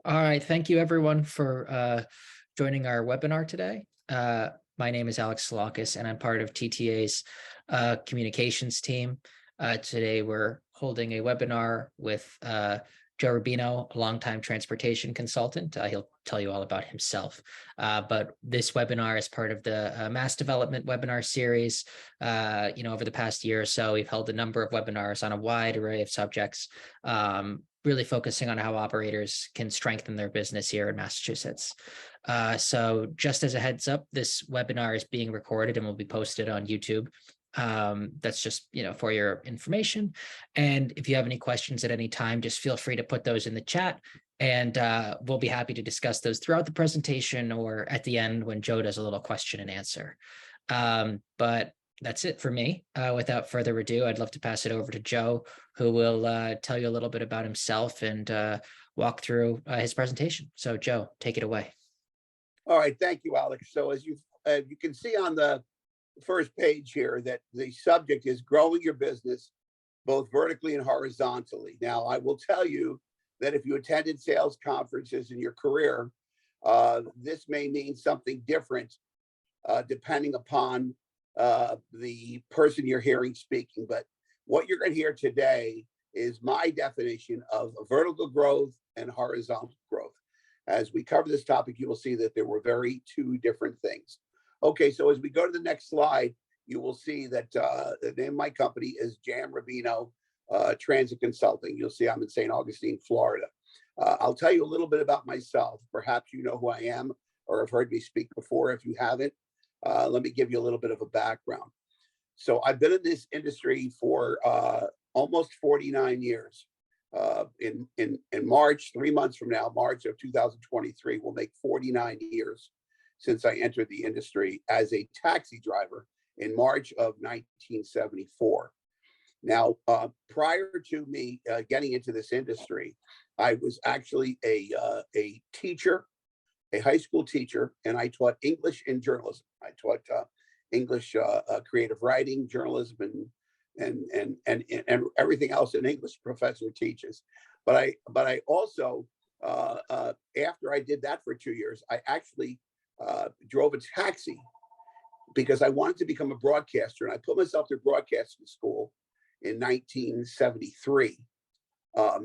All right, thank you everyone for joining our webinar today. My name is Alex Salakis, and I'm part of TTA's communications team. Today, we're holding a webinar with Joe Rubino, a longtime transportation consultant. He'll tell you all about himself. But this webinar is part of the MassDevelopment webinar series. Over the past year or so, we've held a number of webinars on a wide array of subjects, really focusing on how operators can strengthen their business here in Massachusetts. So just as a heads up, this webinar is being recorded and will be posted on YouTube. That's just, for your information. And if you have any questions at any time, just feel free to put those in the chat, and we'll be happy to discuss those throughout the presentation or at the end when Joe does a little question and answer. But that's it for me. Without further ado, I'd love to pass it over to Joe, who will tell you a little bit about himself and walk through his presentation. So Joe, take it away. All right, thank you, Alex. So as you can see on the first page here, that the subject is growing your business both vertically and horizontally. Now, I will tell you that if you attended sales conferences in your career, this may mean something different depending upon the person you're hearing speaking. But what you're going to hear today is my definition of vertical growth and horizontal growth. As we cover this topic, you will see that there were two different things. Okay, so as we go to the next slide, you will see that the name of my company is Joe Rubino Transit Consulting. You'll see I'm in St. Augustine, Florida. I'll tell you a little bit about myself. Perhaps you know who I am or have heard me speak before. If you haven't, let me give you a little bit of a background. So I've been in this industry for almost 49 years. In March, 3 months from now, March of 2023, will make 49 years since I entered the industry as a taxi driver in March of 1974. Now, prior to me getting into this industry, I was actually a teacher, a high school teacher, and I taught English and journalism. I taught English, creative writing, journalism, and everything else an English professor teaches. But I also, after I did that for 2 years, I actually drove a taxi because I wanted to become a broadcaster, and I put myself through broadcasting school in 1973. I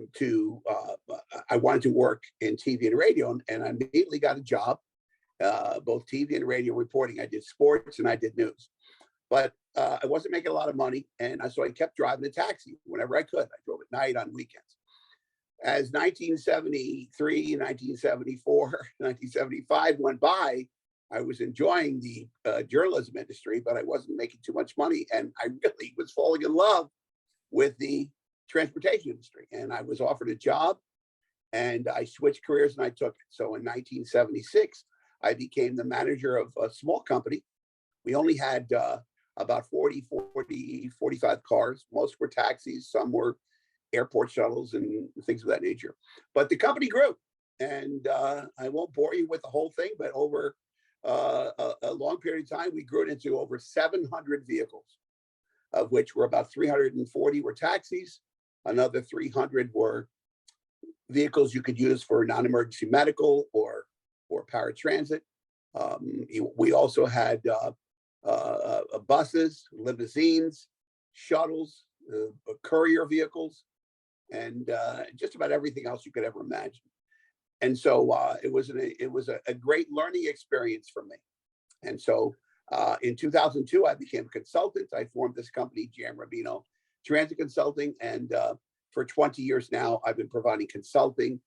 wanted to work in TV and radio, and I immediately got a job, both TV and radio reporting. I did sports and I did news, but I wasn't making a lot of money, and so I kept driving a taxi whenever I could. I drove at night, on weekends. As 1973, 1974, 1975 went by, I was enjoying the journalism industry, but I wasn't making too much money, and I really was falling in love with the transportation industry. And I was offered a job, and I switched careers and I took it. So in 1976, I became the manager of a small company. We only had about 45 cars. Most were taxis, some were airport shuttles and things of that nature. But the company grew, and I won't bore you with the whole thing, but over a long period of time, we grew it into over 700 vehicles, of which were about 340 were taxis. Another 300 were vehicles you could use for non-emergency medical or paratransit. We also had buses, limousines, shuttles, courier vehicles, and just about everything else you could ever imagine. And so it was a great learning experience for me. And so in 2002, I became a consultant. I formed this company, Joe Rubino Transit Consulting, and for 20 years now, I've been providing consulting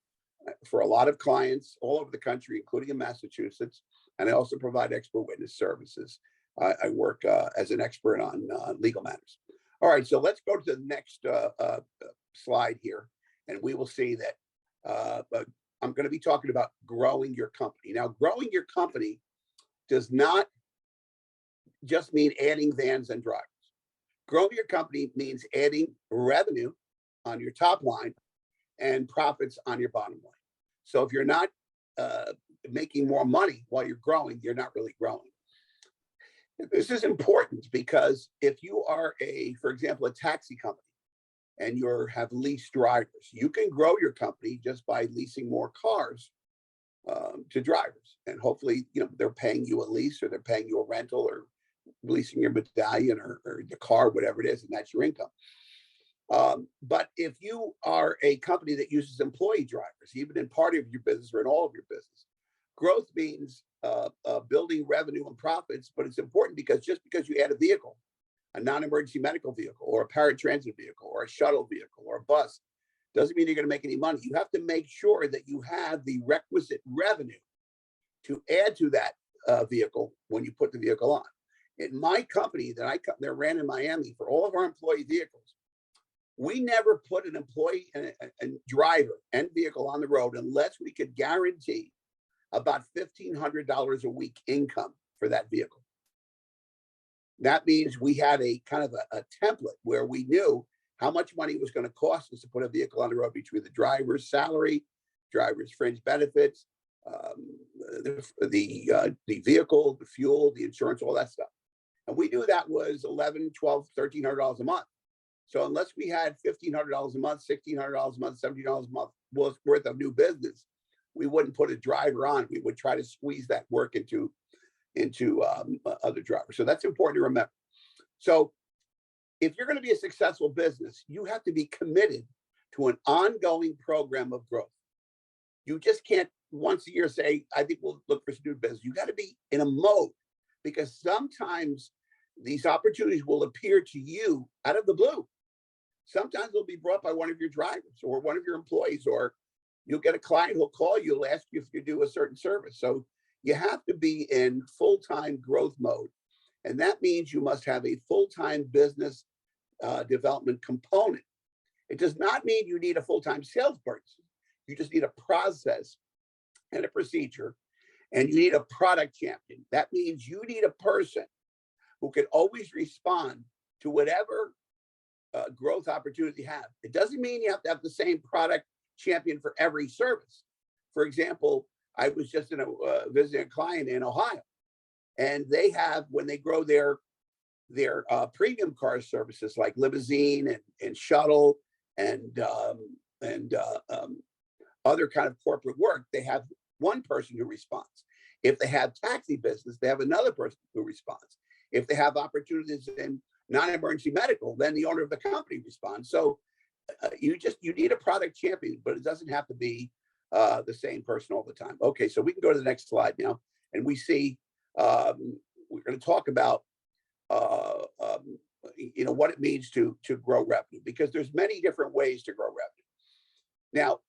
for a lot of clients all over the country, including in Massachusetts. And I also provide expert witness services. I work as an expert on legal matters. All right, so let's go to the next slide here, and we will see that I'm going to be talking about growing your company. Now, growing your company does not just mean adding vans and drivers. Growing your company means adding revenue on your top line and profits on your bottom line. So if you're not making more money while you're growing, you're not really growing. This is important because if you are for example, a taxi company, and you have leased drivers. You can grow your company just by leasing more cars to drivers, and hopefully, they're paying you a lease, or they're paying you a rental, or leasing your medallion, or the car, whatever it is, and that's your income. But if you are a company that uses employee drivers, even in part of your business or in all of your business, growth means building revenue and profits. But it's important because just because you add a vehicle, a non-emergency medical vehicle, or a paratransit vehicle, or a shuttle vehicle, or a bus, doesn't mean you're going to make any money. You have to make sure that you have the requisite revenue to add to that vehicle when you put the vehicle on. In my company that ran in Miami, for all of our employee vehicles, we never put an employee and driver and vehicle on the road unless we could guarantee about $1,500 a week income for that vehicle. That means we had a kind of a template where we knew how much money it was going to cost us to put a vehicle on the road, between the driver's salary, driver's fringe benefits, the vehicle, the fuel, the insurance, all that stuff. And we knew that was $1,100, $1,200, $1,300 a month. So unless we had $1,500 a month, $1,600 a month, $70 a month worth of new business, we wouldn't put a driver on. We would try to squeeze that work into other drivers. So that's important to remember. So if you're going to be a successful business, you have to be committed to an ongoing program of growth. You just can't once a year say, I think we'll look for some new business. You got to be in a mode, because sometimes these opportunities will appear to you out of the blue. Sometimes they'll be brought by one of your drivers or one of your employees, or you'll get a client who'll call you, will ask you if you do a certain service. So you have to be in full-time growth mode. And that means you must have a full-time business development component. It does not mean you need a full-time salesperson. You just need a process and a procedure, and you need a product champion. That means you need a person who can always respond to whatever growth opportunity you have. It doesn't mean you have to have the same product champion for every service. For example, I was just visiting a client in Ohio, and they have, when they grow their premium car services like limousine and shuttle and other kind of corporate work, they have one person who responds. If they have taxi business, they have another person who responds. If they have opportunities in non-emergency medical, then the owner of the company responds. So you need a product champion, but it doesn't have to be the same person all the time. Okay, so we can go to the next slide now, and we see we're going to talk about what it means to grow revenue, because there's many different ways to grow revenue. Now,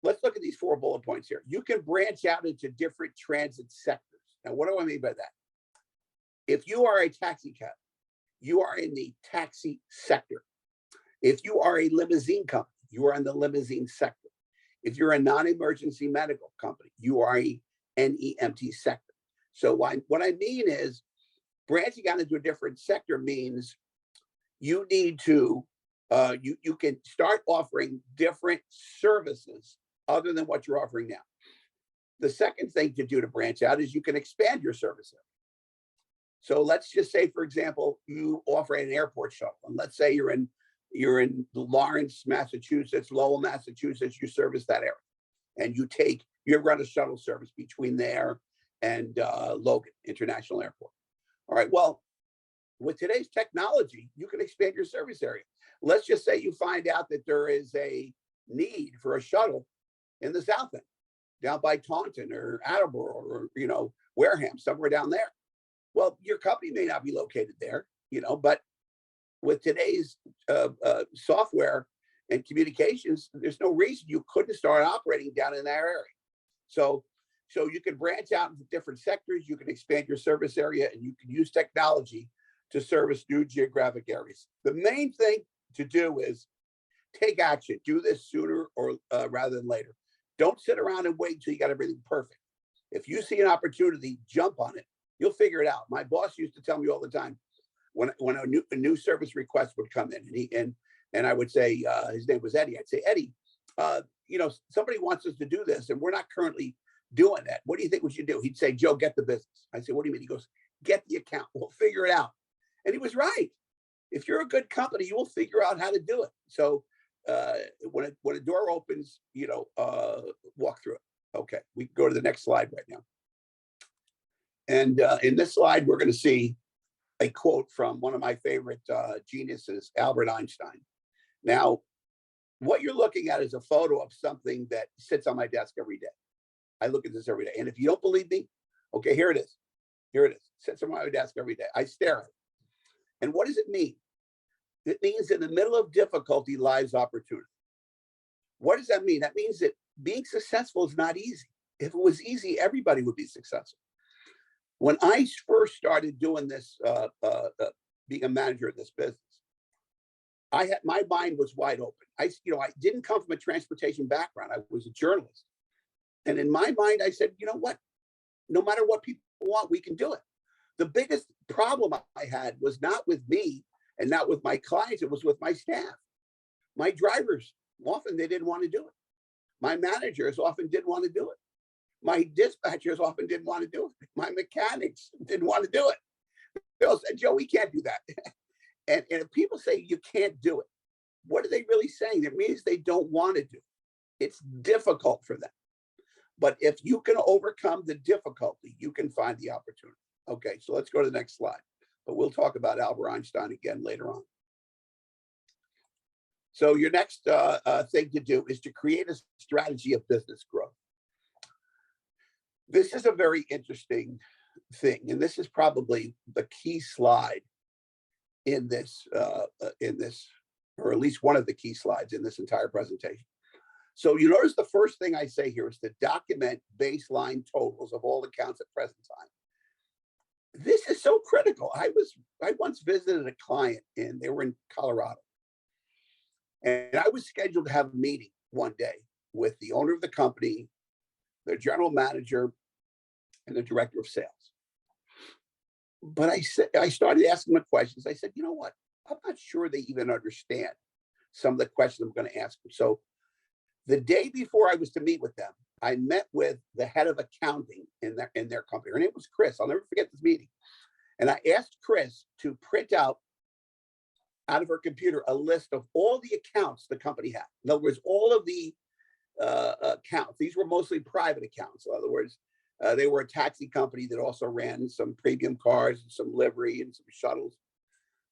let's look at these 4 bullet points here. You can branch out into different transit sectors. Now, what do I mean by that? If you are a taxi cab, you are in the taxi sector. If you are a limousine company, you are in the limousine sector. If you're a non-emergency medical company, you are a NEMT sector. So what I mean is, branching out into a different sector means you need to, you can start offering different services other than what you're offering now. The second thing to do to branch out is you can expand your service area. So let's just say, for example, you offer an airport shuttle, and let's say you're in Lawrence, Massachusetts, Lowell, Massachusetts. You service that area, and you run a shuttle service between there and Logan International Airport. All right. Well, with today's technology, you can expand your service area. Let's just say you find out that there is a need for a shuttle in the South End, down by Taunton or Attleboro or Wareham, somewhere down there. Well, your company may not be located there, but with today's software and communications, there's no reason you couldn't start operating down in that area. So you can branch out into different sectors, you can expand your service area, and you can use technology to service new geographic areas. The main thing to do is take action. Do this sooner or rather than later. Don't sit around and wait until you got everything perfect. If you see an opportunity, jump on it. You'll figure it out. My boss used to tell me all the time, when a new service request would come in, and I would say, his name was Eddie. I'd say, Eddie, somebody wants us to do this, and we're not currently doing that. What do you think we should do? He'd say, Joe, get the business. I said, what do you mean? He goes, get the account. We'll figure it out. And he was right. If you're a good company, you will figure out how to do it. So when a door opens, walk through it. Okay, we can go to the next slide right now. And in this slide, we're going to see a quote from one of my favorite geniuses, Albert Einstein. Now, what you're looking at is a photo of something that sits on my desk every day. I look at this every day. And if you don't believe me, okay, here it is. Here it is. Sits on my desk every day. I stare at it. And what does it mean? It means in the middle of difficulty lies opportunity. What does that mean? That means that being successful is not easy. If it was easy, everybody would be successful. When I first started doing this, being a manager of this business, my mind was wide open. I didn't come from a transportation background. I was a journalist. And in my mind, I said, you know what? No matter what people want, we can do it. The biggest problem I had was not with me and not with my clients. It was with my staff. My drivers, often they didn't want to do it. My managers often didn't want to do it. My dispatchers often didn't want to do it. My mechanics didn't want to do it. They all said, Joe, we can't do that. And if people say you can't do it, what are they really saying? It means they don't want to do it. It's difficult for them. But if you can overcome the difficulty, you can find the opportunity. Okay, so let's go to the next slide. But we'll talk about Albert Einstein again later on. So your next thing to do is to create a strategy of business growth. This is a very interesting thing, and this is probably the key slide in this, or at least one of the key slides in this entire presentation. So you notice the first thing I say here is to document baseline totals of all accounts at present time. This is so critical. I once visited a client and they were in Colorado. And I was scheduled to have a meeting one day with the owner of the company, the general manager, and the director of sales. But I started asking them questions. I said, you know what? I'm not sure they even understand some of the questions I'm going to ask them. So the day before I was to meet with them, I met with the head of accounting in their company. Her name was Chris. I'll never forget this meeting. And I asked Chris to print out of her computer a list of all the accounts the company had. In other words, all of the accounts. These were mostly private accounts. In other words, they were a taxi company that also ran some premium cars, and some livery, and some shuttles.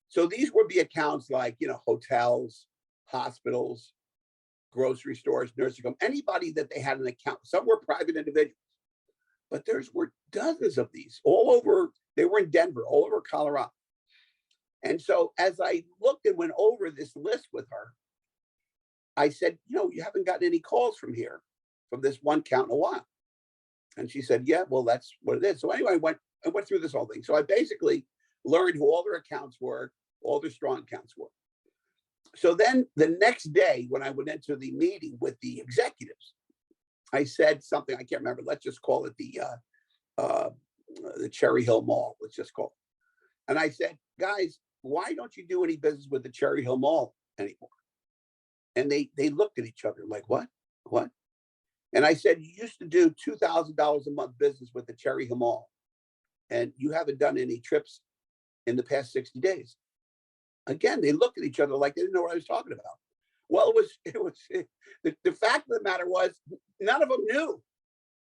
So these would be accounts like, hotels, hospitals, grocery stores, nursing home, anybody that they had an account. Some were private individuals, but there were dozens of these all over. They were in Denver, all over Colorado. And so as I looked and went over this list with her, I said, you haven't gotten any calls from this one account in a while. And she said, yeah, well, that's what it is. So anyway, I went through this whole thing. So I basically learned who all their accounts were, all their strong accounts were. So then the next day when I went into the meeting with the executives, I said something, I can't remember, let's just call it the Cherry Hill Mall, let's just call it. And I said, guys, why don't you do any business with the Cherry Hill Mall anymore? And they looked at each other like, what? And I said, you used to do $2,000 a month business with the Cherry Hill Mall, and you haven't done any trips in the past 60 days. Again, they looked at each other like they didn't know what I was talking about. Well, the fact of the matter was none of them knew.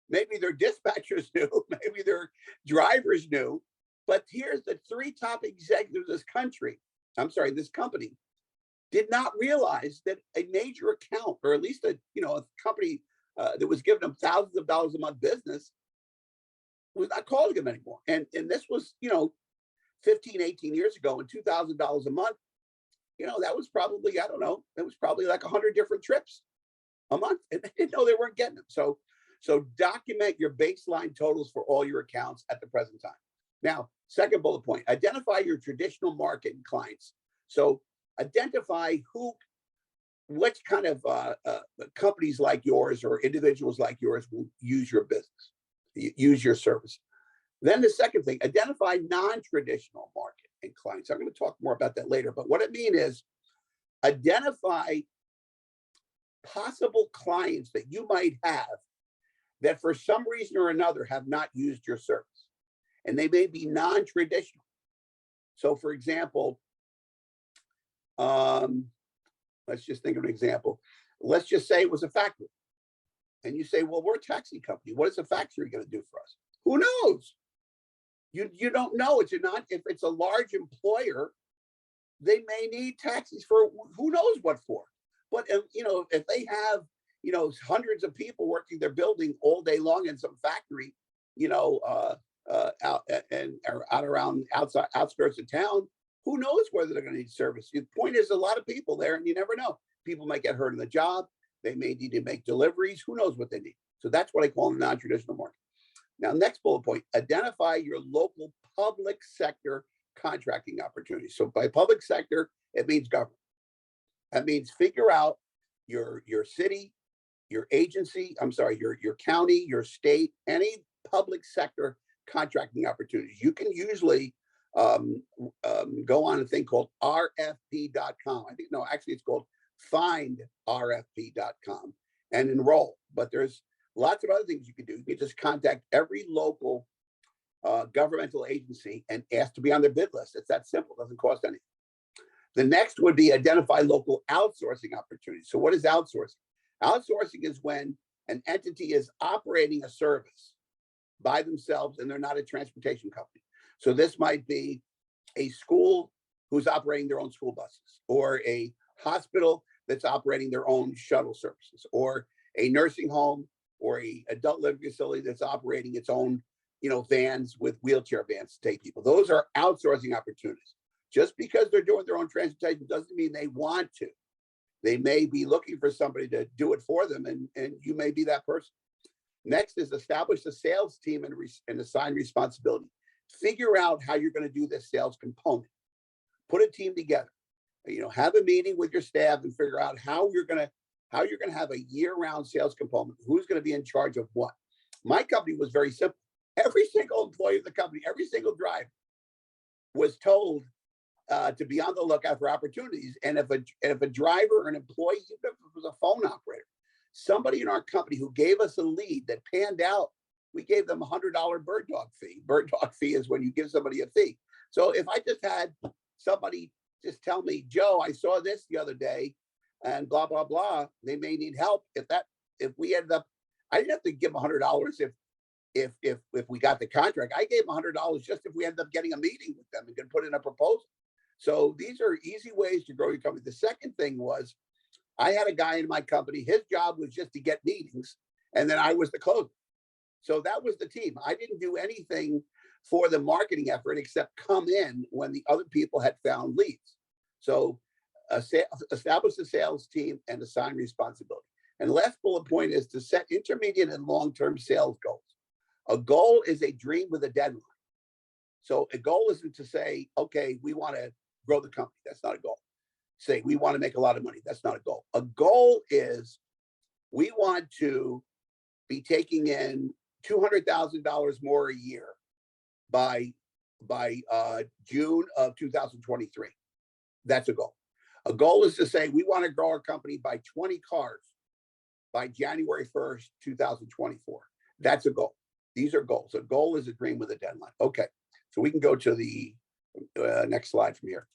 Maybe their dispatchers knew, maybe their drivers knew, but here's the three top executives of this company did not realize that a major account, or at least a company that was giving them thousands of dollars a month business, was not calling them anymore. And this was, 15, 18 years ago, and $2,000 a month, that was probably, I don't know, it was probably like 100 different trips a month. And they didn't know they weren't getting them. So document your baseline totals for all your accounts at the present time. Now, second bullet point, identify your traditional market and clients. So identify what kind of companies like yours or individuals like yours will use your business, use your service. Then the second thing, identify non-traditional market and clients. I'm going to talk more about that later, but what I mean is identify possible clients that you might have that for some reason or another have not used your service, and they may be non-traditional. So for example, Let's just think of an example. Let's just say it was a factory. And you say, well, we're a taxi company. What is a factory going to do for us? Who knows? You don't know. It's not, if it's a large employer, they may need taxis for who knows what for. But if they have hundreds of people working their building all day long in some factory, out and or out around outside outskirts of town, who knows whether they're going to need service. The point is, a lot of people there, and you never know. People might get hurt in the job. They may need to make deliveries. Who knows what they need? So that's what I call a non-traditional market. Now, next bullet point, identify your local public sector contracting opportunities. So by public sector, it means government. That means figure out your city, your agency, your county, your state, any public sector contracting opportunities. You can usually go on a thing called rfp.com. Actually it's called findrfp.com and enroll. But there's lots of other things you can do. You can just contact every local governmental agency and ask to be on their bid list. It's that simple. It doesn't cost anything. The next would be identify local outsourcing opportunities. So what is outsourcing? Outsourcing is when an entity is operating a service by themselves and they're not a transportation company. So this might be a school who's operating their own school buses, or a hospital that's operating their own shuttle services, or a nursing home or a adult living facility that's operating its own vans with wheelchair vans to take people. Those are outsourcing opportunities. Just because they're doing their own transportation doesn't mean they want to. They may be looking for somebody to do it for them, and you may be that person. Next is establish a sales team and assign responsibility. Figure out how you're going to do this sales component. Put a team together. Have a meeting with your staff and figure out how you're going to have a year-round sales component. Who's going to be in charge of what? My company was very simple. Every single employee of the company, every single driver was told to be on the lookout for opportunities. And if a driver or an employee, even if it was a phone operator, somebody in our company who gave us a lead that panned out, we gave them $100 bird dog fee. Bird dog fee is when you give somebody a fee. So if I just had somebody just tell me, Joe, I saw this the other day and blah, blah, blah, they may need help. If we ended up, I didn't have to give them $100 if we got the contract. I gave them $100 just if we ended up getting a meeting with them and could put in a proposal. So these are easy ways to grow your company. The second thing was, I had a guy in my company, his job was just to get meetings, and then I was the closer. So that was the team. I didn't do anything for the marketing effort except come in when the other people had found leads. So establish a sales team and assign responsibility. And last bullet point is to set intermediate and long-term sales goals. A goal is a dream with a deadline. So a goal isn't to say, okay, we want to grow the company. That's not a goal. Say we want to make a lot of money. That's not a goal. A goal is we want to be taking in $200,000 more a year by June of 2023. That's a goal. A goal is to say we want to grow our company by 20 cars by January 1st, 2024. That's a goal. These are goals. A goal is a dream with a deadline. Okay, so we can go to the next slide from here.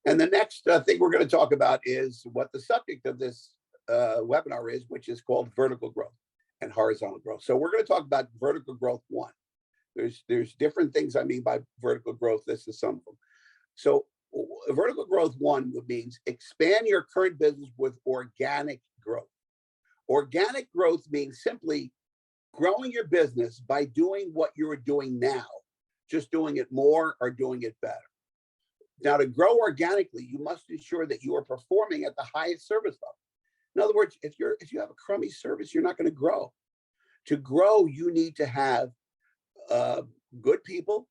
And the next thing we're going to talk about is what the subject of this webinar is, which is called vertical growth and horizontal growth. So we're going to talk about vertical growth 1. There's different things I mean by vertical growth. This is some of them. So vertical growth 1 means expand your current business with organic growth. Organic growth means simply growing your business by doing what you're doing now, just doing it more or doing it better. Now, to grow organically, you must ensure that you are performing at the highest service level. In other words, if you have a crummy service, you're not going to grow. To grow, you need to have good people,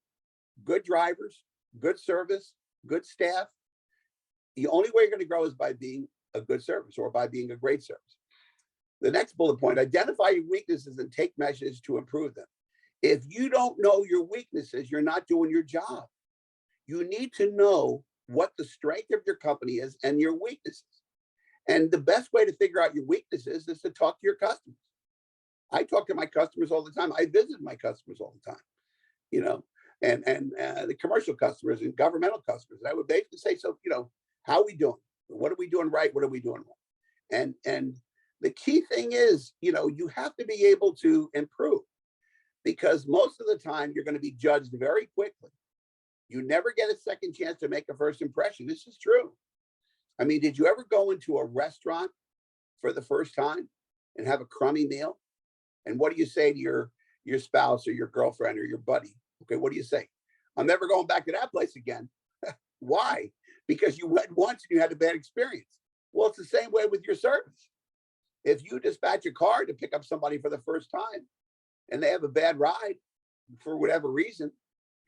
good drivers, good service, good staff. The only way you're going to grow is by being a good service or by being a great service. The next bullet point, identify your weaknesses and take measures to improve them. If you don't know your weaknesses, you're not doing your job. You need to know what the strength of your company is and your weaknesses. And the best way to figure out your weaknesses is to talk to your customers. I talk to my customers all the time. I visit my customers all the time. and the commercial customers and governmental customers. I would basically say, so, how are we doing? What are we doing right? What are we doing wrong? And the key thing is, you have to be able to improve, because most of the time you're going to be judged very quickly. You never get a second chance to make a first impression. This is true. I mean, did you ever go into a restaurant for the first time and have a crummy meal? And what do you say to your spouse or your girlfriend or your buddy? Okay, what do you say? I'm never going back to that place again. Why? Because you went once and you had a bad experience. Well, it's the same way with your service. If you dispatch a car to pick up somebody for the first time and they have a bad ride for whatever reason,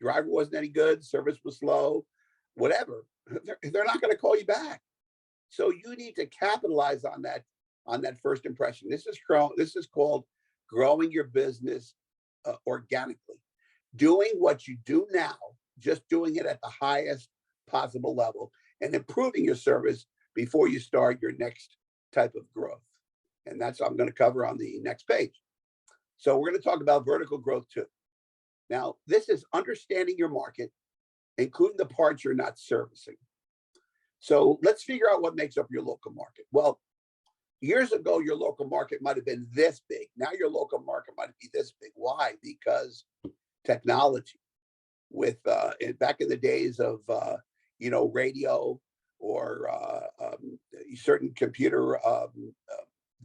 driver wasn't any good, service was slow, whatever, they're not going to call you back. So you need to capitalize on that first impression. This is called growing your business organically, doing what you do now, just doing it at the highest possible level and improving your service before you start your next type of growth. And that's what I'm going to cover on the next page. So we're going to talk about vertical growth too. Now, this is understanding your market, including the parts you're not servicing. So let's figure out what makes up your local market. Well, years ago, your local market might have been this big. Now your local market might be this big. Why? Because technology. With back in the days of radio or certain computer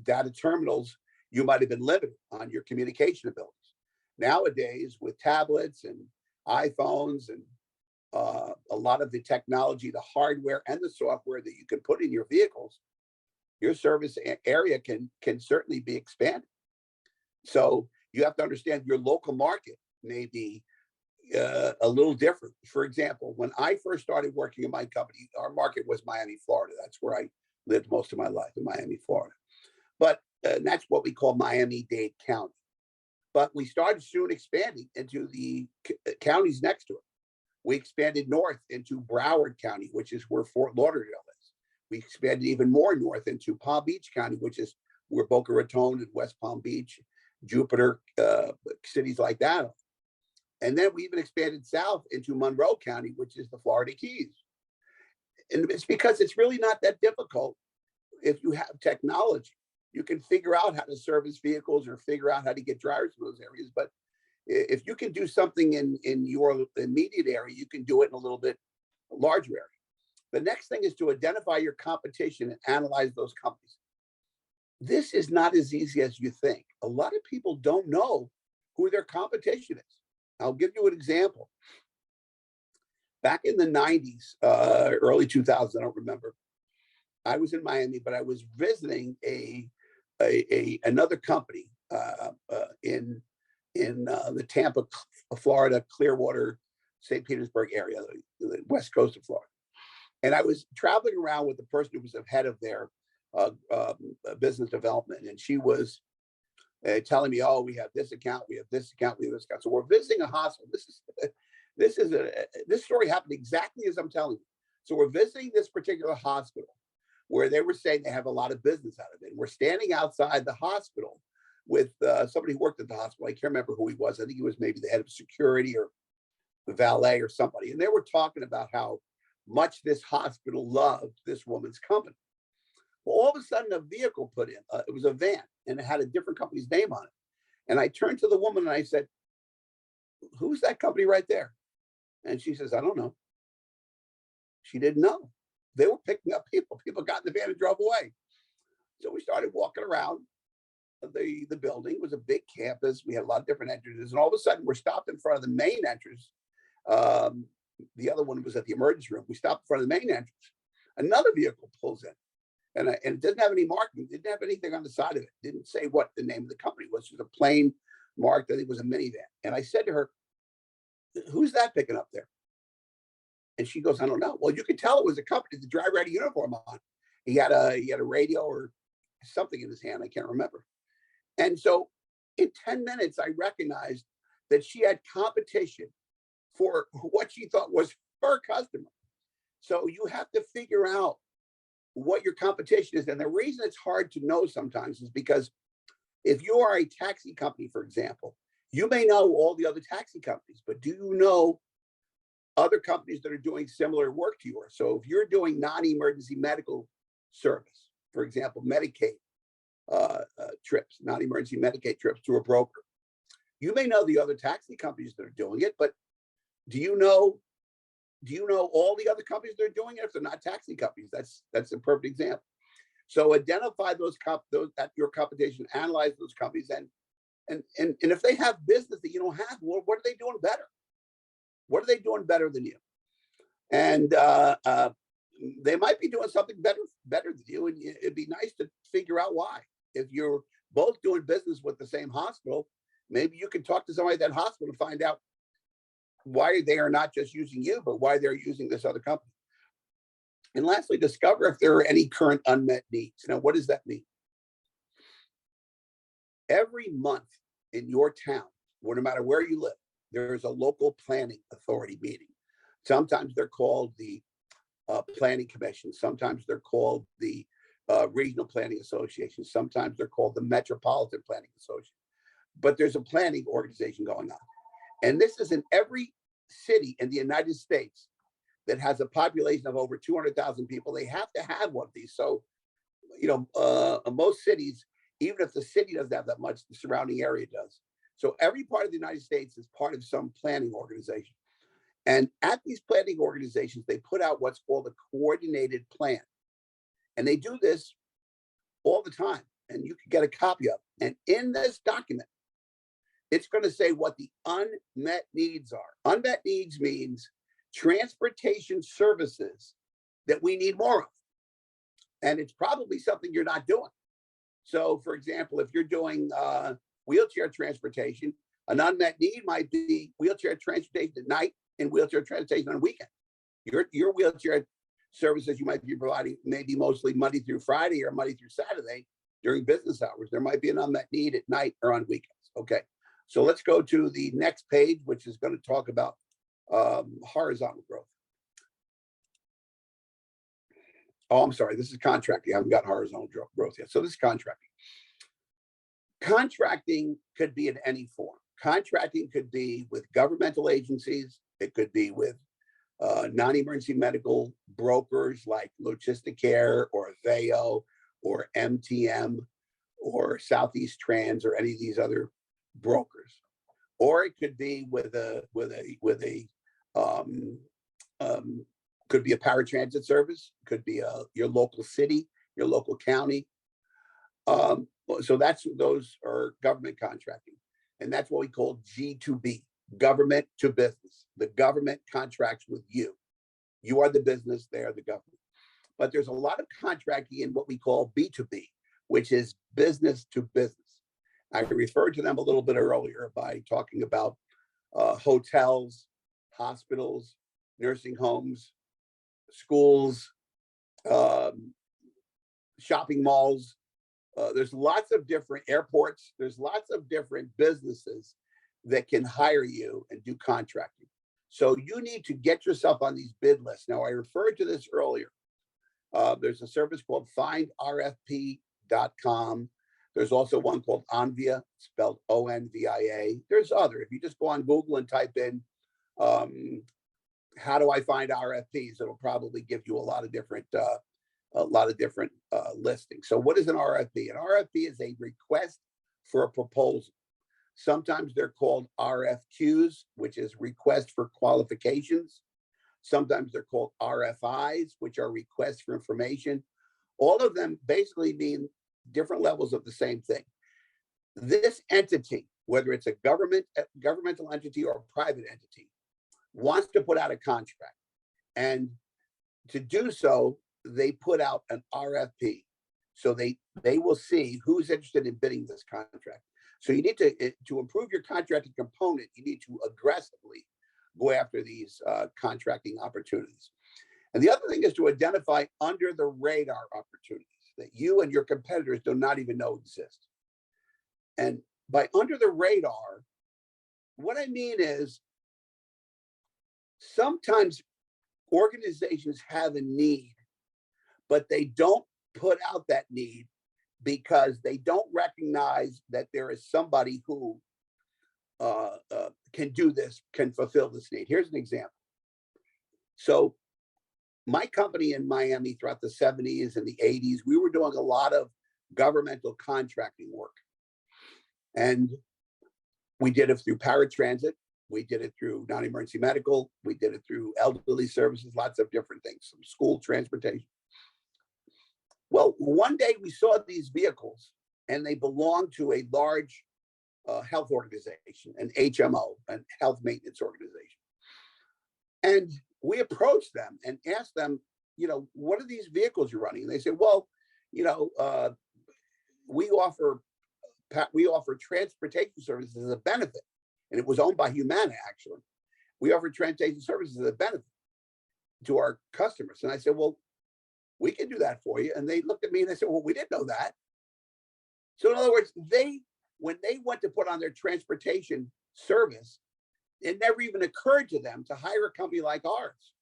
data terminals, you might have been limited on your communication abilities. Nowadays, with tablets and iPhones and a lot of the technology, the hardware and the software that you can put in your vehicles, your service area can certainly be expanded. So you have to understand your local market may be a little different. For example, when I first started working in my company, our market was Miami, Florida. That's where I lived most of my life, in Miami, Florida. But that's what we call Miami-Dade County. But we started soon expanding into the counties next to it. We expanded north into Broward County, which is where Fort Lauderdale is. We expanded even more north into Palm Beach County, which is where Boca Raton and West Palm Beach, Jupiter, cities like that are. And then we even expanded south into Monroe County, which is the Florida Keys. And it's because it's really not that difficult if you have technology. You can figure out how to service vehicles or figure out how to get drivers to those areas. But if you can do something in your immediate area, you can do it in a little bit larger area. The next thing is to identify your competition and analyze those companies. This is not as easy as you think. A lot of people don't know who their competition is. I'll give you an example. Back in the 90s, early 2000s, I don't remember. I was in Miami, but I was visiting another company in the Tampa, Florida, Clearwater, St. Petersburg area, the west coast of Florida. And I was traveling around with the person who was the head of their business development, and she was telling me, "Oh, we have this account, we have this account, we have this account." So we're visiting a hospital. This story happened exactly as I'm telling you. So we're visiting this particular hospital where they were saying they have a lot of business out of it. And we're standing outside the hospital with somebody who worked at the hospital. I can't remember who he was. I think he was maybe the head of security or the valet or somebody. And they were talking about how much this hospital loved this woman's company. Well, all of a sudden, a vehicle put in. It was a van, and it had a different company's name on it. And I turned to the woman and I said, "Who's that company right there?" And she says, "I don't know." She didn't know. They were picking up people. People got in the van and drove away. So we started walking around the building. It was a big campus. We had a lot of different entrances. And all of a sudden, we're stopped in front of the main entrance. The other one was at the emergency room. We stopped in front of the main entrance. Another vehicle pulls in. And it didn't have any marking. It didn't have anything on the side of it. It didn't say what the name of the company was. It was a plain marked. I think it was a minivan. And I said to her, "Who's that picking up there?" And she goes, "I don't know." Well, you could tell it was a company. The driver had a uniform on. He had a radio or something in his hand. I can't remember. And so in 10 minutes, I recognized that she had competition for what she thought was her customer. So you have to figure out what your competition is. And the reason it's hard to know sometimes is because if you are a taxi company, for example, You may know all the other taxi companies, but do you know other companies that are doing similar work to yours? So if you're doing non-emergency medical service, for example, Medicaid trips, non-emergency Medicaid trips to a broker, you may know the other taxi companies that are doing it, but do you know all the other companies that are doing it if they're not taxi companies? That's a perfect example. So identify those at your competition, analyze those companies, and if they have business that you don't have, well, what are they doing better? What are they doing better than you? And they might be doing something better than you, and it'd be nice to figure out why. If you're both doing business with the same hospital, maybe you can talk to somebody at that hospital to find out why they are not just using you, but why they're using this other company. And lastly, discover if there are any current unmet needs. Now, what does that mean? Every month in your town, no matter where you live, there is a local planning authority meeting. Sometimes they're called the planning commission. Sometimes they're called the regional planning association. Sometimes they're called the metropolitan planning association. But there's a planning organization going on. And this is in every city in the United States that has a population of over 200,000 people. They have to have one of these. So, most cities, even if the city doesn't have that much, the surrounding area does. So every part of the United States is part of some planning organization. And at these planning organizations, they put out what's called a coordinated plan. And they do this all the time. And you can get a copy of it. And in this document, it's going to say what the unmet needs are. Unmet needs means transportation services that we need more of. And it's probably something you're not doing. So, for example, if you're doing wheelchair transportation, an unmet need might be wheelchair transportation at night and wheelchair transportation on weekend. Your wheelchair services you might be providing maybe mostly Monday through Friday or Monday through Saturday during business hours. There might be an unmet need at night or on weekends. Okay, so let's go to the next page, which is going to talk about horizontal growth. Oh, I'm sorry, this is contracting. I haven't got horizontal growth yet. So this is contracting. Contracting could be in any form. Contracting could be with governmental agencies. It could be with non-emergency medical brokers like Logisticare or Veo or MTM or Southeast Trans or any of these other brokers. Or it could be could be a paratransit service, could be your local city, your local county. So those are government contracting. And that's what we call G2B, government to business. The government contracts with you. You are the business, they are the government. But there's a lot of contracting in what we call B2B, which is business to business. I referred to them a little bit earlier by talking about hotels, hospitals, nursing homes, schools, shopping malls. There's lots of different airports. There's lots of different businesses that can hire you and do contracting. So you need to get yourself on these bid lists. Now, I referred to this earlier. There's a service called findrfp.com. There's also one called Onvia, spelled ONVIA. There's other. If you just go on Google and type in, how do I find RFPs? It'll probably give you a lot of different listings. So what is an RFP? An RFP is a request for a proposal. Sometimes they're called RFQs, which is request for qualifications. Sometimes they're called RFIs, which are requests for information. All of them basically mean different levels of the same thing. This entity, whether it's a governmental entity or a private entity, wants to put out a contract. And to do so, they put out an RFP. So they will see who's interested in bidding this contract. So you need to improve your contracting component, you need to aggressively go after these contracting opportunities. And the other thing is to identify under the radar opportunities that you and your competitors do not even know exist. And by under the radar, what I mean is sometimes organizations have a need, but they don't put out that need because they don't recognize that there is somebody who can do this, can fulfill this need. Here's an example. So my company in Miami throughout the 70s and the 80s, we were doing a lot of governmental contracting work. And we did it through paratransit. We did it through non-emergency medical. We did it through elderly services, lots of different things, some school transportation. Well, one day we saw these vehicles and they belonged to a large health organization, an HMO, an health maintenance organization. And we approached them and asked them, what are these vehicles you're running? And they said, well, we offer transportation services as a benefit. And it was owned by Humana, actually. We offer transportation services as a benefit to our customers. And I said, well, we can do that for you. And they looked at me and they said, well, we didn't know that. So in other words, when they went to put on their transportation service, it never even occurred to them to hire a company like ours,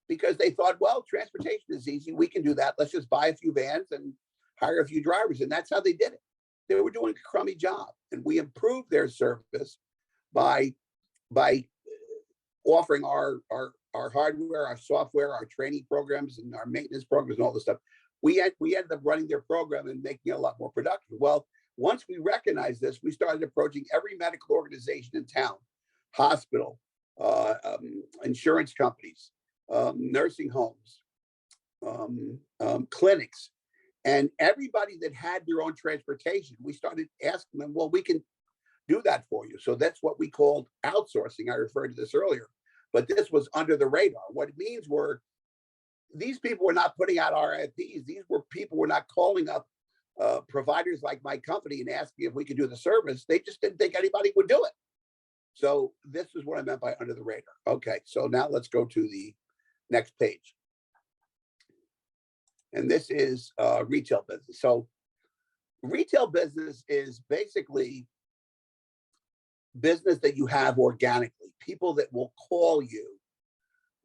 because they thought, well, transportation is easy. We can do that. Let's just buy a few vans and hire a few drivers. And that's how they did it. They were doing a crummy job. And we improved their service by offering our hardware, our software, our training programs, and our maintenance programs, and all this stuff. We ended up running their program and making it a lot more productive. Well, once we recognized this, we started approaching every medical organization in town, hospital, insurance companies, nursing homes, clinics, and everybody that had their own transportation. We started asking them, well, we can do that for you. So that's what we called outsourcing. I referred to this earlier, but this was under the radar. What it means were these people were not putting out RFPs. These were people were not calling up providers like my company and asking if we could do the service. They just didn't think anybody would do it. So this is what I meant by under the radar. Okay, so now let's go to the next page. And this is retail business. So retail business is basically business that you have organically, people that will call you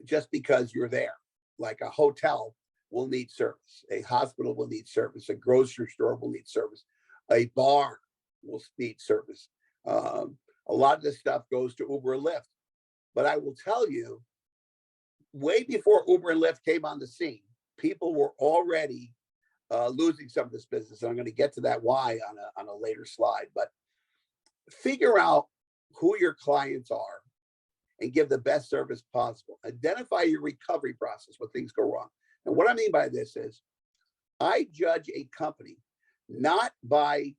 just because you're there. Like a hotel will need service, a hospital will need service, a grocery store will need service, a bar will need service. A lot of this stuff goes to Uber and Lyft. But I will tell you, way before Uber and Lyft came on the scene, people were already losing some of this business. And I'm going to get to that why on a later slide. But figure out who your clients are and give the best service possible. Identify your recovery process when things go wrong. And what I mean by this is, I judge a company not by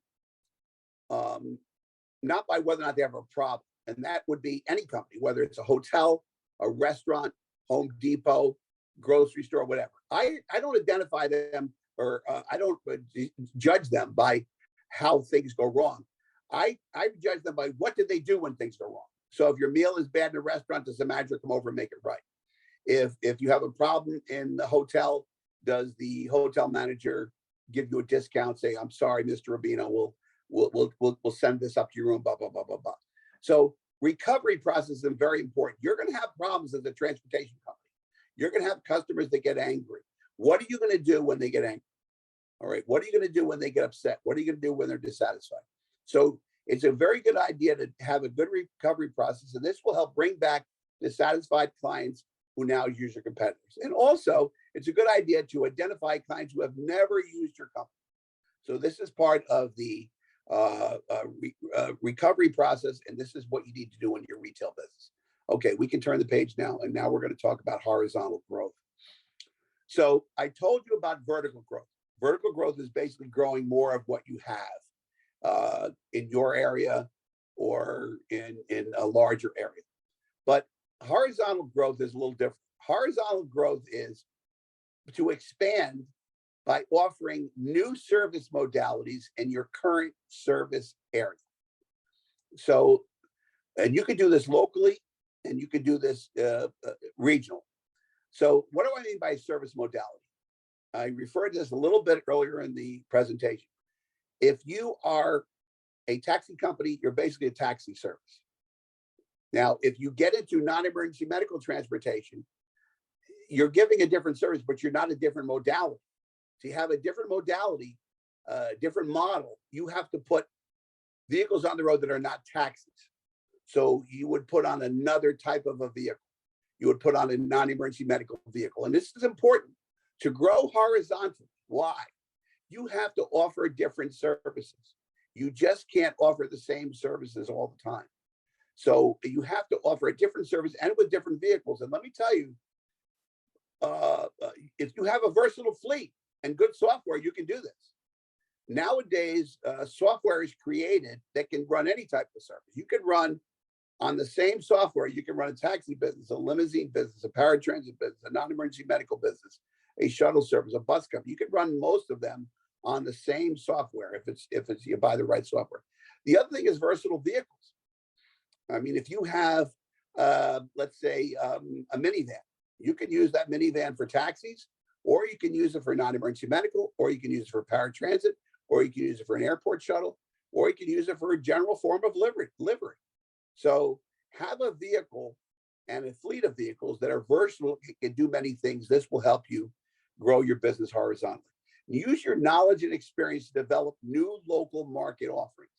whether or not they have a problem, and that would be any company, whether it's a hotel, a restaurant, Home Depot, grocery store, whatever. I don't identify them or I don't judge them by how things go wrong. I judge them by what did they do when things go wrong. So if your meal is bad in a restaurant, does the manager come over and make it right? If you have a problem in the hotel, does the hotel manager give you a discount? Say, I'm sorry, Mr. Rubino, we'll send this up to your room, blah, blah, blah, blah, blah. So recovery process is very important. You're going to have problems as a transportation company. You're going to have customers that get angry. What are you going to do when they get angry? All right. What are you going to do when they get upset? What are you going to do when they're dissatisfied? So it's a very good idea to have a good recovery process. And this will help bring back dissatisfied clients who now use your competitors. And also, it's a good idea to identify clients who have never used your company. So this is part of the recovery process. And this is what you need to do in your retail business. Okay, we can turn the page now. And now we're going to talk about horizontal growth. So I told you about vertical growth. Vertical growth is basically growing more of what you have in your area or in a larger area. But horizontal growth is a little different. Horizontal growth is to expand by offering new service modalities in your current service area. So, and you could do this locally and you could do this regional. So what do I mean by service modality? I referred to this a little bit earlier in the presentation. If you are a taxi company, you're basically a taxi service. Now, if you get into non-emergency medical transportation, you're giving a different service, but you're not a different modality. To have a different modality, different model, you have to put vehicles on the road that are not taxis. So you would put on another type of a vehicle. You would put on a non-emergency medical vehicle. And this is important to grow horizontally. Why? You have to offer different services. You just can't offer the same services all the time. So you have to offer a different service and with different vehicles. And let me tell you, if you have a versatile fleet and good software, you can do this. Nowadays, software is created that can run any type of service. You can run on the same software, you can run a taxi business, a limousine business, a paratransit business, a non-emergency medical business, a shuttle service, a bus company. You can run most of them on the same software if it's you buy the right software. The other thing is versatile vehicles. I mean, if you have, let's say, a minivan, you can use that minivan for taxis, or you can use it for non-emergency medical, or you can use it for paratransit, or you can use it for an airport shuttle, or you can use it for a general form of livery. So have a vehicle and a fleet of vehicles that are versatile, can do many things. This will help you grow your business horizontally. Use your knowledge and experience to develop new local market offerings.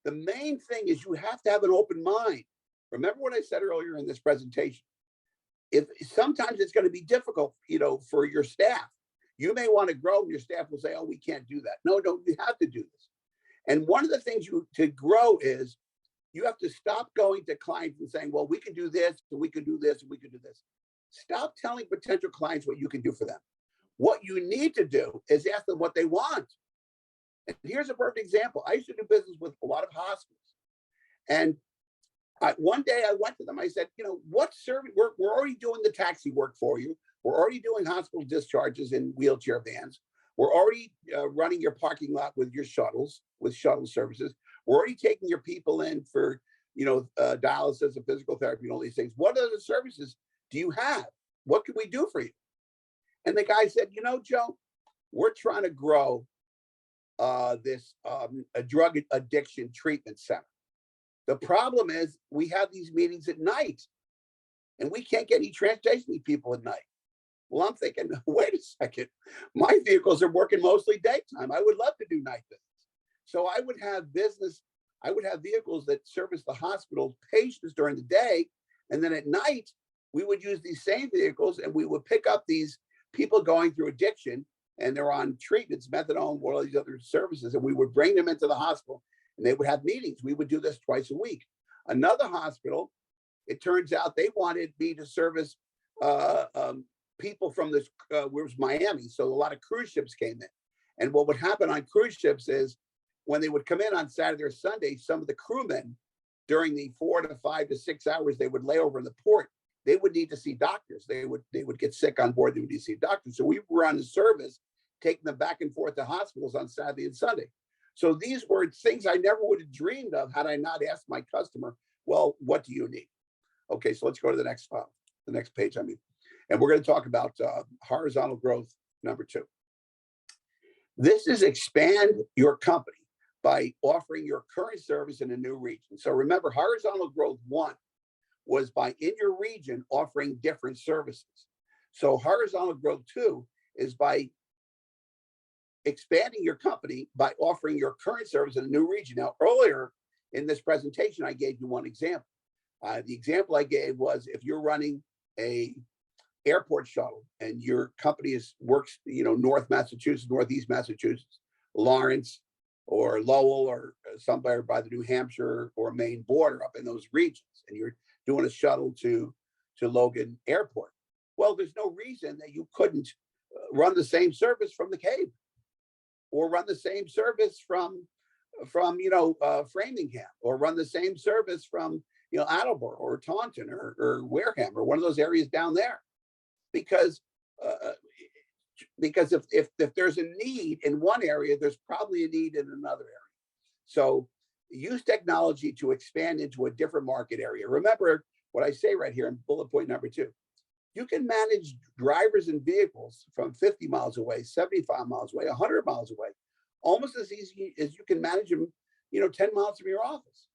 The main thing is you have to have an open mind. Remember what I said earlier in this presentation. If sometimes it's going to be difficult, for your staff. You may want to grow and your staff will say, oh, we can't do that. No, you have to do this. And one of the things to grow is you have to stop going to clients and saying, well, we can do this, and we can do this, and we can do this. Stop telling potential clients what you can do for them. What you need to do is ask them what they want. And here's a perfect example. I used to do business with a lot of hospitals. And one day I went to them, I said, what service, we're already doing the taxi work for you. We're already doing hospital discharges in wheelchair vans. We're already running your parking lot with your shuttles, with shuttle services. We're already taking your people in for, dialysis and physical therapy and all these things. What other services do you have? What can we do for you? And the guy said, Joe, we're trying to grow this a drug addiction treatment center. The problem is we have these meetings at night and we can't get any transportation to these people at night. Well, I'm thinking, wait a second, my vehicles are working mostly daytime. I would love to do night business. So I would have vehicles that service the hospital patients during the day. And then at night, we would use these same vehicles and we would pick up these people going through addiction and they're on treatments, methadone, all these other services. And we would bring them into the hospital and they would have meetings. We would do this twice a week. Another hospital, it turns out they wanted me to service people from this, where it was Miami. So a lot of cruise ships came in. And what would happen on cruise ships is when they would come in on Saturday or Sunday, some of the crewmen during the 4 to 5 to 6 hours they would lay over in the port, they would need to see doctors. They would get sick on board. They would need to see doctors. So we were on the service, taking them back and forth to hospitals on Saturday and Sunday. So these were things I never would have dreamed of had I not asked my customer, well, what do you need? Okay, so let's go to the next file, the next page, and we're going to talk about horizontal growth number 2. This is expand your company by offering your current service in a new region. So remember, horizontal growth 1 was by in your region offering different services. So horizontal growth 2 is by expanding your company by offering your current service in a new region. Now, earlier in this presentation, I gave you one example. The example I gave was if you're running a airport shuttle and your company works, North Massachusetts, Northeast Massachusetts, Lawrence, or Lowell, or somewhere by the New Hampshire or Maine border up in those regions, and you're doing a shuttle to Logan Airport. Well, there's no reason that you couldn't run the same service from the Cape, or run the same service from Framingham, or run the same service from Attleboro or Taunton or Wareham or one of those areas down there, because if there's a need in one area, there's probably a need in another area. So use technology to expand into a different market area. Remember what I say right here in bullet point number 2. You can manage drivers and vehicles from 50 miles away, 75 miles away, 100 miles away, almost as easy as you can manage them, 10 miles from your office.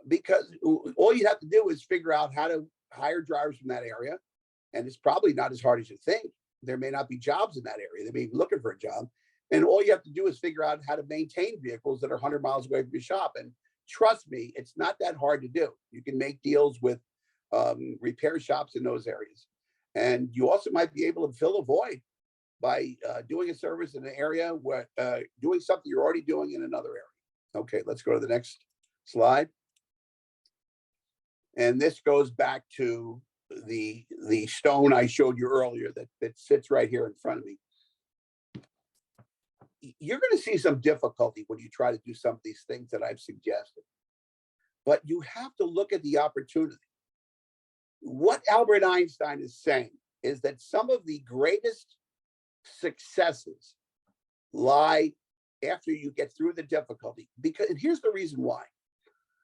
Because all you have to do is figure out how to hire drivers from that area. And it's probably not as hard as you think. There may not be jobs in that area. They may be looking for a job. And all you have to do is figure out how to maintain vehicles that are 100 miles away from your shop and trust me, it's not that hard to do. You can make deals with repair shops in those areas. And you also might be able to fill a void by doing a service in an area where doing something you're already doing in another area. Okay, let's go to the next slide. And this goes back to the stone I showed you earlier that sits right here in front of me. You're going to see some difficulty when you try to do some of these things that I've suggested, but you have to look at the opportunity. What Albert Einstein is saying is that some of the greatest successes lie after you get through the difficulty. Because, and here's the reason why.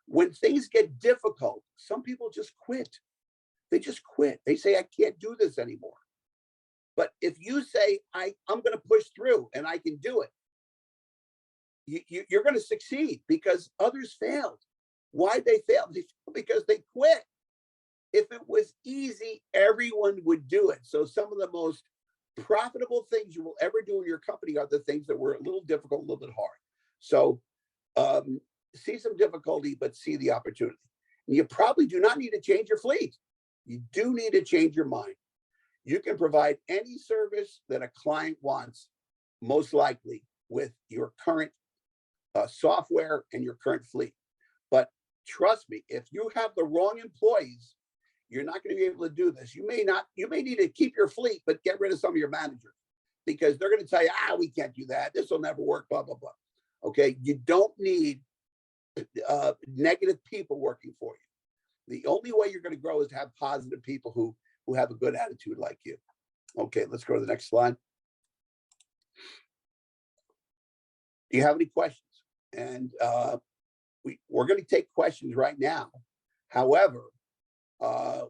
When things get difficult, some people just quit. They just quit. They say, I can't do this anymore. But if you say, I'm going to push through and I can do it, you're going to succeed because others failed. Why they failed? They failed because they quit. If it was easy, everyone would do it. So some of the most profitable things you will ever do in your company are the things that were a little difficult, a little bit hard. So see some difficulty, but see the opportunity. And you probably do not need to change your fleet. You do need to change your mind. You can provide any service that a client wants, most likely with your current software and your current fleet. But trust me, if you have the wrong employees, you're not going to be able to do this. You may need to keep your fleet, but get rid of some of your managers because they're going to tell you, we can't do that. This will never work, blah, blah, blah. Okay. You don't need negative people working for you. The only way you're going to grow is to have positive people who have a good attitude like you. Okay, let's go to the next slide. Do you have any questions? And we're going to take questions right now. However,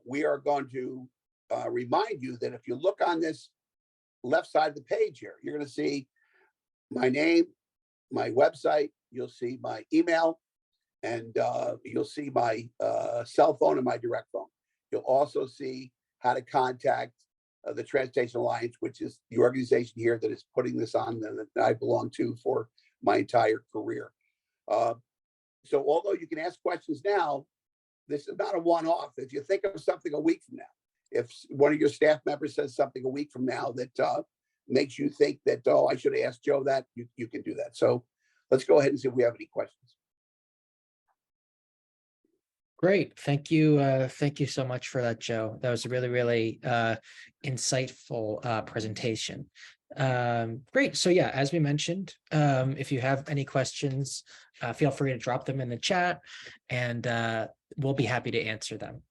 we are going to remind you that if you look on this left side of the page here, you're going to see my name, my website, you'll see my email, and you'll see my cell phone and my direct phone. You'll also see how to contact the Transportation Alliance, which is the organization here that is putting this on that I belong to for my entire career. So although you can ask questions now, this is not a one-off. If you think of something a week from now, if one of your staff members says something a week from now that makes you think that, I should have asked Joe that, you can do that. So let's go ahead and see if we have any questions. Great. Thank you. Thank you so much for that, Joe. That was a really, really insightful presentation. Great. So yeah, as we mentioned, if you have any questions, feel free to drop them in the chat and we'll be happy to answer them.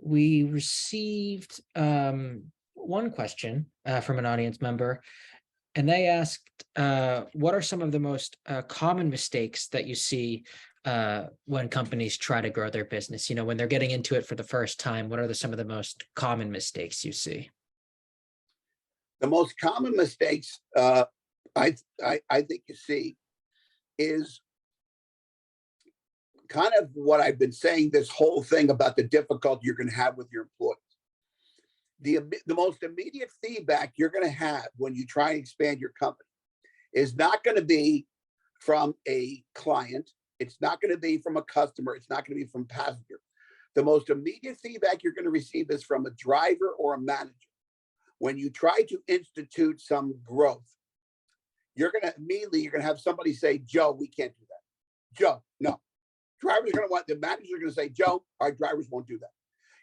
We received one question from an audience member, and they asked, what are some of the most common mistakes that you see when companies try to grow their business? You know, when they're getting into it for the first time, what are some of the most common mistakes you see? The most common mistakes I think you see is kind of what I've been saying this whole thing about the difficulty you're going to have with your employees. The most immediate feedback you're going to have when you try and expand your company is not going to be from a client. It's not going to be from a customer. It's not going to be from a passenger. The most immediate feedback you're going to receive is from a driver or a manager. When you try to institute some growth, you're going to have somebody say, Joe, we can't do that. Joe, no. Drivers are going to want, the managers are going to say, Joe, our drivers won't do that.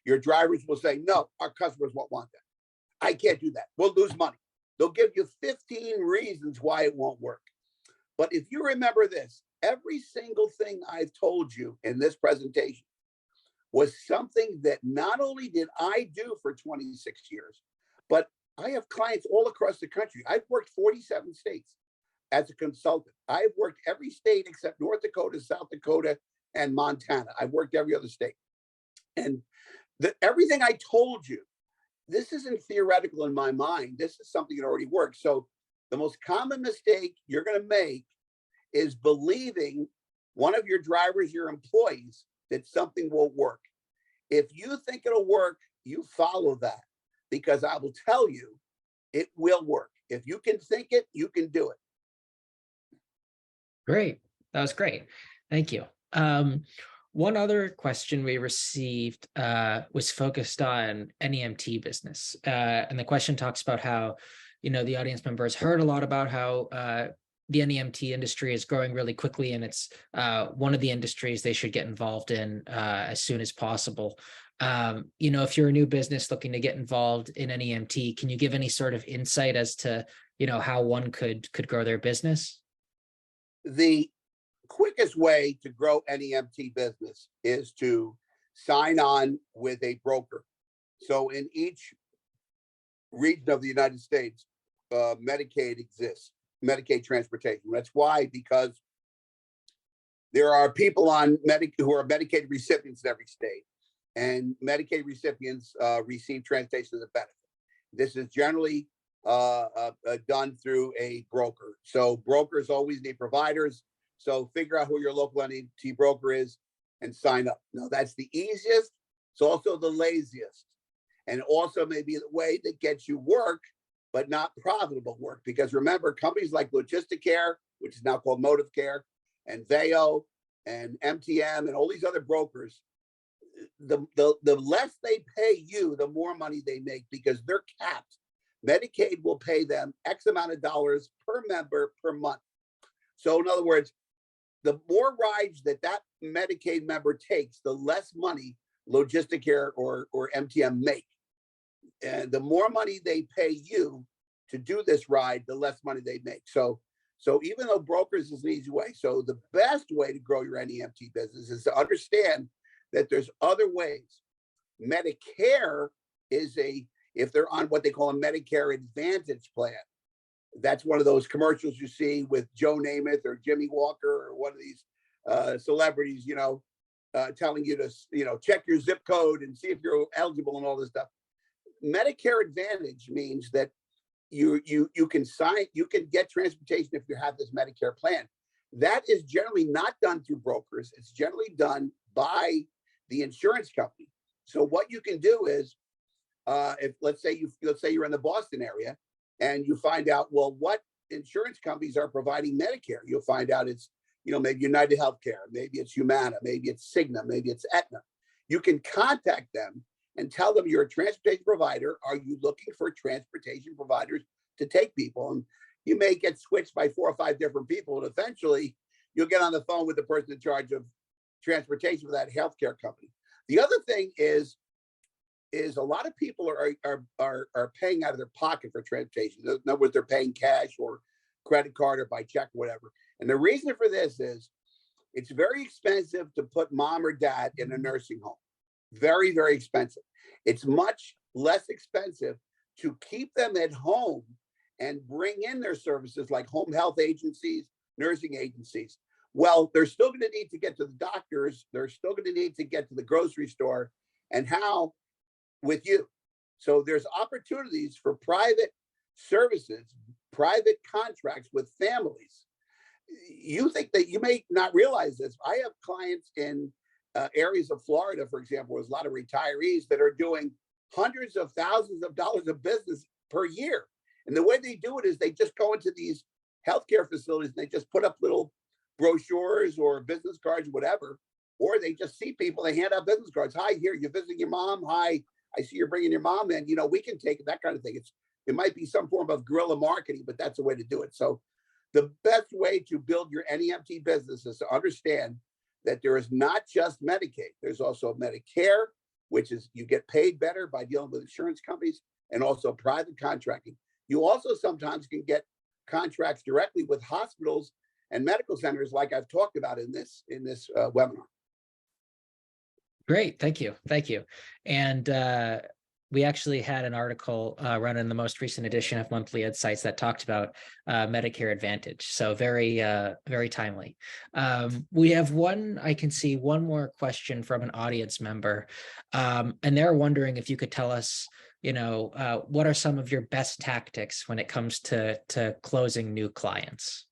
Your drivers will say, no, our customers won't want that. I can't do that. We'll lose money. They'll give you 15 reasons why it won't work. But if you remember this, every single thing I've told you in this presentation was something that not only did I do for 26 years, but I have clients all across the country. I've worked 47 states as a consultant. I've worked every state except North Dakota, South Dakota, and Montana. I've worked every other state. And everything I told you, this isn't theoretical in my mind. This is something that already works. So the most common mistake you're going to make is believing one of your drivers, your employees, that something will work. If you think it'll work, you follow that, because I will tell you it will work. If you can think it, you can do it. Great. That was great. Thank you. One other question we received was focused on NEMT business. And the question talks about how, the audience members heard a lot about how the NEMT industry is growing really quickly, and it's one of the industries they should get involved in as soon as possible. If you're a new business looking to get involved in NEMT, can you give any sort of insight as to, how one could grow their business? The quickest way to grow NEMT business is to sign on with a broker. So in each region of the United States, Medicaid exists, Medicaid transportation. That's why, because there are people on who are Medicaid recipients in every state, and Medicaid recipients receive transportation as a benefit. This is generally done through a broker. So brokers always need providers. So figure out who your local NEMT broker is and sign up. Now, that's the easiest. It's also the laziest, and also maybe the way that gets you work, but not profitable work. Because remember, companies like Logistic Care, which is now called Motive Care, and Veo and MTM and all these other brokers, the less they pay you, the more money they make, because they're capped. Medicaid will pay them X amount of dollars per member per month. So in other words, the more rides that Medicaid member takes, the less money Logistic Care or MTM make. And the more money they pay you to do this ride, the less money they make. So even though brokers is an easy way, so the best way to grow your NEMT business is to understand that there's other ways. Medicare is if they're on what they call a Medicare Advantage plan. That's one of those commercials you see with Joe Namath or Jimmy Walker or one of these celebrities, telling you to, check your zip code and see if you're eligible and all this stuff. Medicare Advantage means that you can get transportation if you have this Medicare plan. That is generally not done through brokers. It's generally done by the insurance company. So what you can do is, if let's say you're in the Boston area, and you find out, well, what insurance companies are providing Medicare? You'll find out it's, maybe United Healthcare, maybe it's Humana, maybe it's Cigna, maybe it's Aetna. You can contact them and tell them you're a transportation provider. Are you looking for transportation providers to take people? And you may get switched by 4 or 5 different people, and eventually you'll get on the phone with the person in charge of transportation for that healthcare company. The other thing is a lot of people are paying out of their pocket for transportation. In other words, they're paying cash or credit card or by check, or whatever. And the reason for this is it's very expensive to put mom or dad in a nursing home. Very, very expensive. It's much less expensive to keep them at home and bring in their services like home health agencies, nursing agencies. Well, they're still going to need to get to the doctors. They're still going to need to get to the grocery store, and how? With you. So there's opportunities for private services, private contracts with families. You think that you may not realize this. I have clients in areas of Florida, for example, there's a lot of retirees that are doing hundreds of thousands of dollars of business per year. And the way they do it is they just go into these healthcare facilities and they just put up little brochures or business cards, whatever, or they just see people, they hand out business cards. Hi, here, you're visiting your mom. Hi, I see you're bringing your mom in, we can take it, that kind of thing. It might be some form of guerrilla marketing, but that's the way to do it. So the best way to build your NEMT business is to understand that there is not just Medicaid. There's also Medicare, which is you get paid better by dealing with insurance companies, and also private contracting. You also sometimes can get contracts directly with hospitals and medical centers, like I've talked about in this webinar. Great, thank you. And we actually had an article run in the most recent edition of Monthly Insights that talked about Medicare Advantage. So very, very timely. We have I can see one more question from an audience member. And they're wondering if you could tell us, what are some of your best tactics when it comes to closing new clients?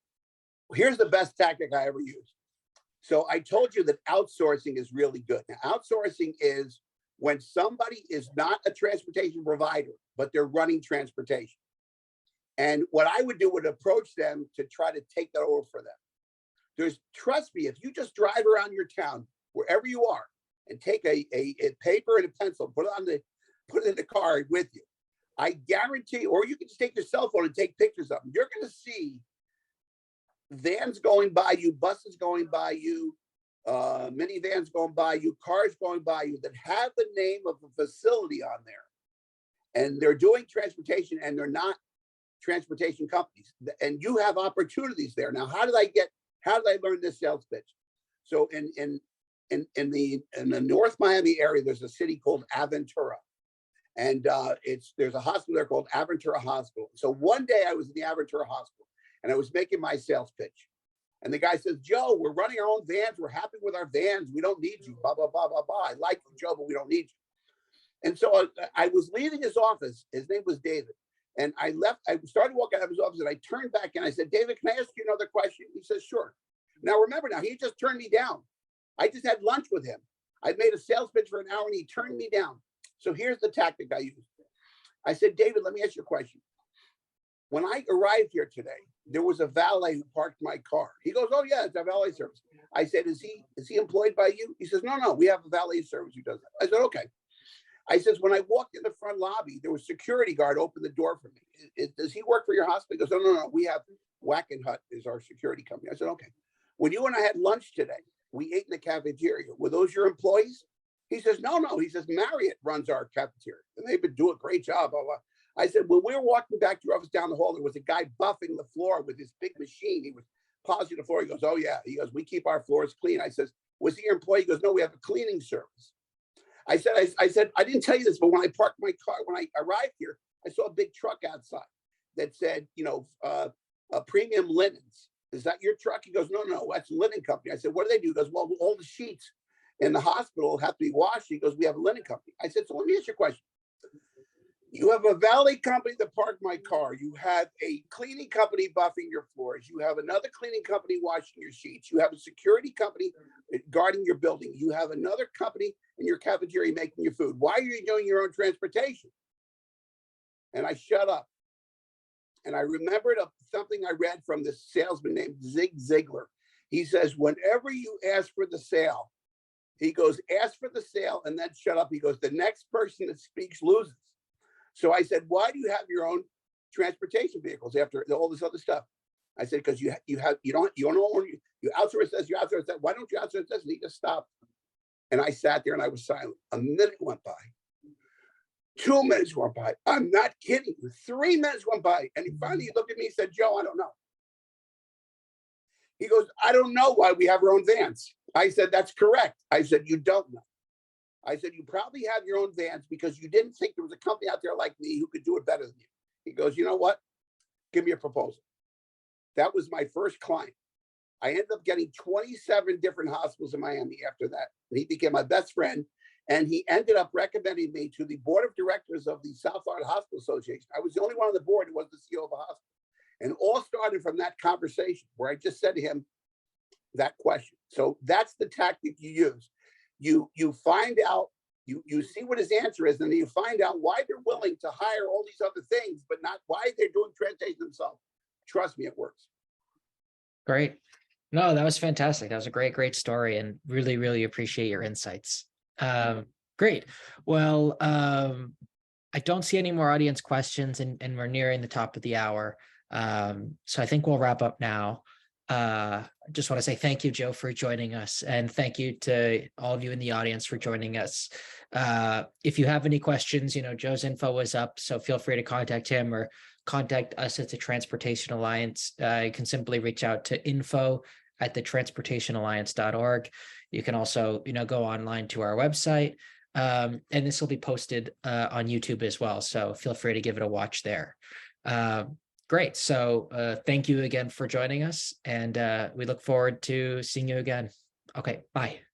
Here's the best tactic I ever used. So I told you that outsourcing is really good. Now, outsourcing is when somebody is not a transportation provider, but they're running transportation. And what I would do would approach them to try to take that over for them. trust me, if you just drive around your town, wherever you are, and take a paper and a pencil, put it in the car with you, I guarantee, or you can just take your cell phone and take pictures of them. You're going to see vans going by you, buses going by you, minivans going by you, cars going by you that have the name of a facility on there. And they're doing transportation, and they're not transportation companies. And you have opportunities there. Now, how did I learn this sales pitch? So in the North Miami area, there's a city called Aventura. And there's a hospital there called Aventura Hospital. So one day I was in the Aventura Hospital and I was making my sales pitch. And the guy says, Joe, we're running our own vans. We're happy with our vans. We don't need you. Blah, blah, blah, blah, blah. I like you, Joe, but we don't need you. And so I was leaving his office. His name was David. And I started walking out of his office and I turned back and I said, David, can I ask you another question? He says, sure. Now, remember he just turned me down. I just had lunch with him. I made a sales pitch for an hour and he turned me down. So here's the tactic I used. I said, David, let me ask you a question. When I arrived here today, there was a valet who parked my car. He goes, oh yeah, it's a valet service. I said, is he employed by you? He says, no, we have a valet service who does that. I said, okay. I says, when I walked in the front lobby, there was a security guard opened the door for me. Does he work for your hospital? He goes, no, we have Whack and Hut is our security company. I said, okay. When you and I had lunch today, we ate in the cafeteria. Were those your employees? He says, no. He says, Marriott runs our cafeteria and they've been doing a great job. Blah, blah. I said, when we were walking back to your office down the hall, there was a guy buffing the floor with this big machine. He was polishing the floor. He goes, oh yeah. He goes, we keep our floors clean. I says, was he your employee? He goes, no, we have a cleaning service. I said, I didn't tell you this, but when I parked my car, when I arrived here, I saw a big truck outside that said, premium linens. Is that your truck? He goes, no, that's a linen company. I said, what do they do? He goes, well, all the sheets in the hospital have to be washed. He goes, we have a linen company. I said, so let me ask you a question. You have a valet company that parked my car. You have a cleaning company buffing your floors. You have another cleaning company washing your sheets. You have a security company guarding your building. You have another company in your cafeteria making your food. Why are you doing your own transportation? And I shut up. And I remembered something I read from this salesman named Zig Ziglar. He says, whenever you ask for the sale, he goes, ask for the sale and then shut up. He goes, the next person that speaks loses. So I said, why do you have your own transportation vehicles after all this other stuff? I said, because you outsource this, you outsource that. Why don't you outsource this? And he just stopped. And I sat there and I was silent. A minute went by. 2 minutes went by. I'm not kidding you. 3 minutes went by. And he finally looked at me and said, Joe, I don't know. He goes, I don't know why we have our own vans. I said, that's correct. I said, you don't know. I said, you probably have your own vans because you didn't think there was a company out there like me who could do it better than you. He goes, you know what? Give me a proposal. That was my first client. I ended up getting 27 different hospitals in Miami after that. And he became my best friend. And he ended up recommending me to the board of directors of the South Florida Hospital Association. I was the only one on the board who was the CEO of a hospital. And all started from that conversation where I just said to him that question. So that's the tactic you use. You find out, you see what his answer is, and then you find out why they're willing to hire all these other things, but not why they're doing transportation themselves. Trust me, it works. Great. No, that was fantastic. That was a great story, and really appreciate your insights. Great. Well, I don't see any more audience questions, and we're nearing the top of the hour. So I think we'll wrap up now. Just want to say thank you, Joe, for joining us, and thank you to all of you in the audience for joining us. If you have any questions, Joe's info is up, so feel free to contact him or contact us at the Transportation Alliance. You can simply reach out to info@thetransportationalliance.org. You can also, go online to our website, and this will be posted on YouTube as well. So feel free to give it a watch there. Great. So thank you again for joining us, and we look forward to seeing you again. Okay, bye.